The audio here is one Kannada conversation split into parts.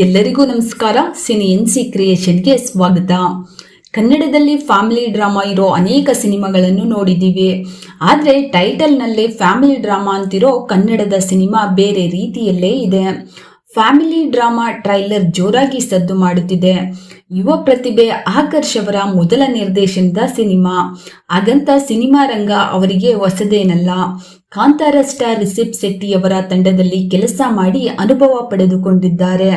ಎಲ್ಲರಿಗೂ ನಮಸ್ಕಾರ. ಸಿನಿ ಎನ್ಸಿ ಕ್ರಿಯೇಷನ್ಗೆ ಸ್ವಾಗತ. ಕನ್ನಡದಲ್ಲಿ ಫ್ಯಾಮಿಲಿ ಡ್ರಾಮಾ ಇರೋ ಅನೇಕ ಸಿನಿಮಾಗಳನ್ನು ನೋಡಿದ್ದೀವಿ. ಆದರೆ ಟೈಟಲ್ನಲ್ಲೇ ಫ್ಯಾಮಿಲಿ ಡ್ರಾಮಾ ಅಂತಿರೋ ಕನ್ನಡದ ಸಿನಿಮಾ ಬೇರೆ ರೀತಿಯಲ್ಲೇ ಇದೆ. ಫ್ಯಾಮಿಲಿ ಡ್ರಾಮಾ ಟ್ರೈಲರ್ ಜೋರಾಗಿ ಸದ್ದು ಮಾಡುತ್ತಿದೆ. ಯುವ ಪ್ರತಿಭೆ ಆಕರ್ಷ್ ಅವರ ಮೊದಲ ನಿರ್ದೇಶನದ ಸಿನಿಮಾ. ಹಾಗಂತ ಸಿನಿಮಾ ರಂಗ ಅವರಿಗೆ ಹೊಸದೇನಲ್ಲ. ಕಾಂತಾರ ಸ್ಟಾರ್ ರಿಷಬ್ ಶೆಟ್ಟಿ ಅವರ ತಂಡದಲ್ಲಿ ಕೆಲಸ ಮಾಡಿ ಅನುಭವ ಪಡೆದುಕೊಂಡಿದ್ದಾರೆ.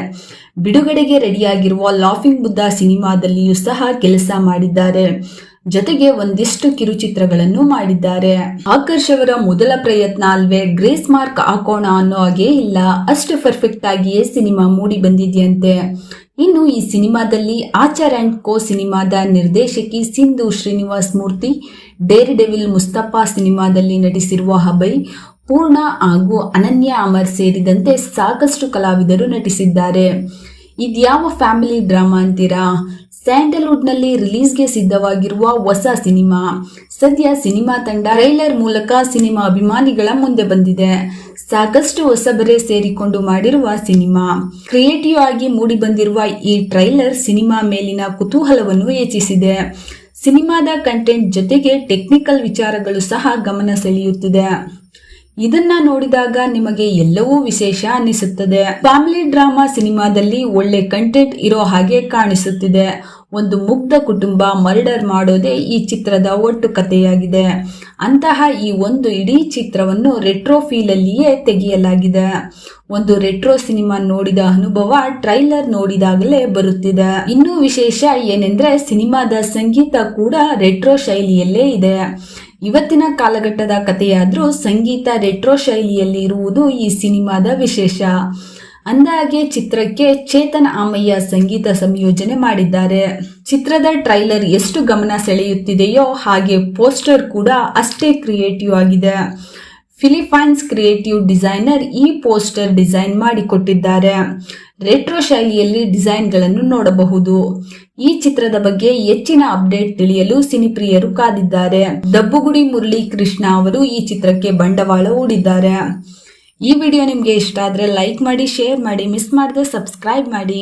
ಬಿಡುಗಡೆಗೆ ರೆಡಿಯಾಗಿರುವ ಲಾಫಿಂಗ್ ಬುದ್ಧ ಸಿನಿಮಾದಲ್ಲಿಯೂ ಸಹ ಕೆಲಸ ಮಾಡಿದ್ದಾರೆ. ಜೊತೆಗೆ ಒಂದಿಷ್ಟು ಕಿರುಚಿತ್ರಗಳನ್ನು ಮಾಡಿದ್ದಾರೆ. ಆಕರ್ಷ್ ಅವರ ಮೊದಲ ಪ್ರಯತ್ನ ಅಲ್ವೇ, ಗ್ರೇಸ್ ಮಾರ್ಕ್ ಹಾಕೋಣ ಅನ್ನೋ ಹಾಗೆ ಇಲ್ಲ, ಅಷ್ಟು ಪರ್ಫೆಕ್ಟ್ ಆಗಿಯೇ ಸಿನಿಮಾ ಮೂಡಿ ಬಂದಿದೆಯಂತೆ. ಇನ್ನು ಈ ಸಿನಿಮಾದಲ್ಲಿ ಆಚಾರ್ ಅಂಡ್ ಕೋ ಸಿನಿಮಾದ ನಿರ್ದೇಶಕಿ ಸಿಂಧು ಶ್ರೀನಿವಾಸ್ ಮೂರ್ತಿ, ಡೇರ್ ಡೆವಿಲ್ ಮುಸ್ತಫಾ ಸಿನಿಮಾದಲ್ಲಿ ನಟಿಸಿರುವ ಅಭಯ್, ಪೂರ್ಣ ಹಾಗೂ ಅನನ್ಯ ಅಮರ್ ಸೇರಿದಂತೆ ಸಾಕಷ್ಟು ಕಲಾವಿದರು ನಟಿಸಿದ್ದಾರೆ. ಇದ್ಯಾವ ಫ್ಯಾಮಿಲಿ ಡ್ರಾಮಾ ಅಂತೀರಾ? ಸ್ಯಾಂಡಲ್ವುಡ್ ನಲ್ಲಿ ರಿಲೀಸ್ಗೆ ಸಿದ್ಧವಾಗಿರುವ ಹೊಸ ಸಿನಿಮಾ. ಸದ್ಯ ಸಿನಿಮಾ ತಂಡ ಟ್ರೈಲರ್ ಮೂಲಕ ಸಿನಿಮಾ ಅಭಿಮಾನಿಗಳ ಮುಂದೆ ಬಂದಿದೆ. ಸಾಕಷ್ಟು ಹೊಸಬರೇ ಸೇರಿಕೊಂಡು ಮಾಡಿರುವ ಸಿನಿಮಾ. ಕ್ರಿಯೇಟಿವ್ ಆಗಿ ಮೂಡಿ ಬಂದಿರುವ ಈ ಟ್ರೈಲರ್ ಸಿನಿಮಾ ಮೇಲಿನ ಕುತೂಹಲವನ್ನು ಹೆಚ್ಚಿಸಿದೆ. ಸಿನಿಮಾದ ಕಂಟೆಂಟ್ ಜೊತೆಗೆ ಟೆಕ್ನಿಕಲ್ ವಿಚಾರಗಳು ಸಹ ಗಮನ ಸೆಳೆಯುತ್ತಿದೆ. ಇದನ್ನ ನೋಡಿದಾಗ ನಿಮಗೆ ಎಲ್ಲವೂ ವಿಶೇಷ ಅನಿಸುತ್ತದೆ. ಫ್ಯಾಮಿಲಿ ಡ್ರಾಮಾ ಸಿನಿಮಾದಲ್ಲಿ ಒಳ್ಳೆ ಕಂಟೆಂಟ್ ಇರೋ ಹಾಗೆ ಕಾಣಿಸುತ್ತಿದೆ. ಒಂದು ಮುಗ್ಧ ಕುಟುಂಬ ಮರ್ಡರ್ ಮಾಡೋದೇ ಈ ಚಿತ್ರದ ಒಟ್ಟು ಕಥೆಯಾಗಿದೆ. ಅಂತಹ ಈ ಒಂದು ಇಡೀ ಚಿತ್ರವನ್ನು ರೆಟ್ರೋ ಫೀಲಲ್ಲಿಯೇ ತೆಗೆಯಲಾಗಿದೆ. ಒಂದು ರೆಟ್ರೋ ಸಿನಿಮಾ ನೋಡಿದ ಅನುಭವ ಟ್ರೈಲರ್ ನೋಡಿದಾಗಲೇ ಬರುತ್ತಿದೆ. ಇನ್ನೂ ವಿಶೇಷ ಏನೆಂದ್ರೆ ಸಿನಿಮಾದ ಸಂಗೀತ ಕೂಡ ರೆಟ್ರೋ ಶೈಲಿಯಲ್ಲೇ ಇದೆ. ಇವತ್ತಿನ ಕಾಲಘಟ್ಟದ ಕಥೆಯಾದ್ರೂ ಸಂಗೀತ ರೆಟ್ರೋ ಶೈಲಿಯಲ್ಲಿ ಇರುವುದು ಈ ಸಿನಿಮಾದ ವಿಶೇಷ. ಅಂದಹಾಗೆ ಚಿತ್ರಕ್ಕೆ ಚೇತನ್ ಆಮಯ್ಯ ಸಂಗೀತ ಸಂಯೋಜನೆ ಮಾಡಿದ್ದಾರೆ. ಚಿತ್ರದ ಟ್ರೈಲರ್ ಎಷ್ಟು ಗಮನ ಸೆಳೆಯುತ್ತಿದೆಯೋ ಹಾಗೆ ಪೋಸ್ಟರ್ ಕೂಡ ಅಷ್ಟೇ ಕ್ರಿಯೇಟಿವ್ ಆಗಿದೆ. ಫಿಲಿಪೈನ್ಸ್ ಕ್ರಿಯೇಟಿವ್ ಡಿಸೈನರ್ ಈ ಪೋಸ್ಟರ್ ಡಿಸೈನ್ ಮಾಡಿಕೊಟ್ಟಿದ್ದಾರೆ. ರೆಟ್ರೋ ಶೈಲಿಯಲ್ಲಿ ಡಿಸೈನ್ಗಳನ್ನು ನೋಡಬಹುದು. ಈ ಚಿತ್ರದ ಬಗ್ಗೆ ಹೆಚ್ಚಿನ ಅಪ್ಡೇಟ್ ತಿಳಿಯಲು ಸಿನಿಪ್ರಿಯರು ಕಾದಿದ್ದಾರೆ. ದಬ್ಬುಗುಡಿ ಮುರಳಿ ಕೃಷ್ಣ ಅವರು ಈ ಚಿತ್ರಕ್ಕೆ ಬಂಡವಾಳ ಹೂಡಿದ್ದಾರೆ. ಈ ವಿಡಿಯೋ ನಿಮಗೆ ಇಷ್ಟ ಆದರೆ ಲೈಕ್ ಮಾಡಿ, ಶೇರ್ ಮಾಡಿ, ಮಿಸ್ ಮಾಡದೆ ಸಬ್ಸ್ಕ್ರೈಬ್ ಮಾಡಿ.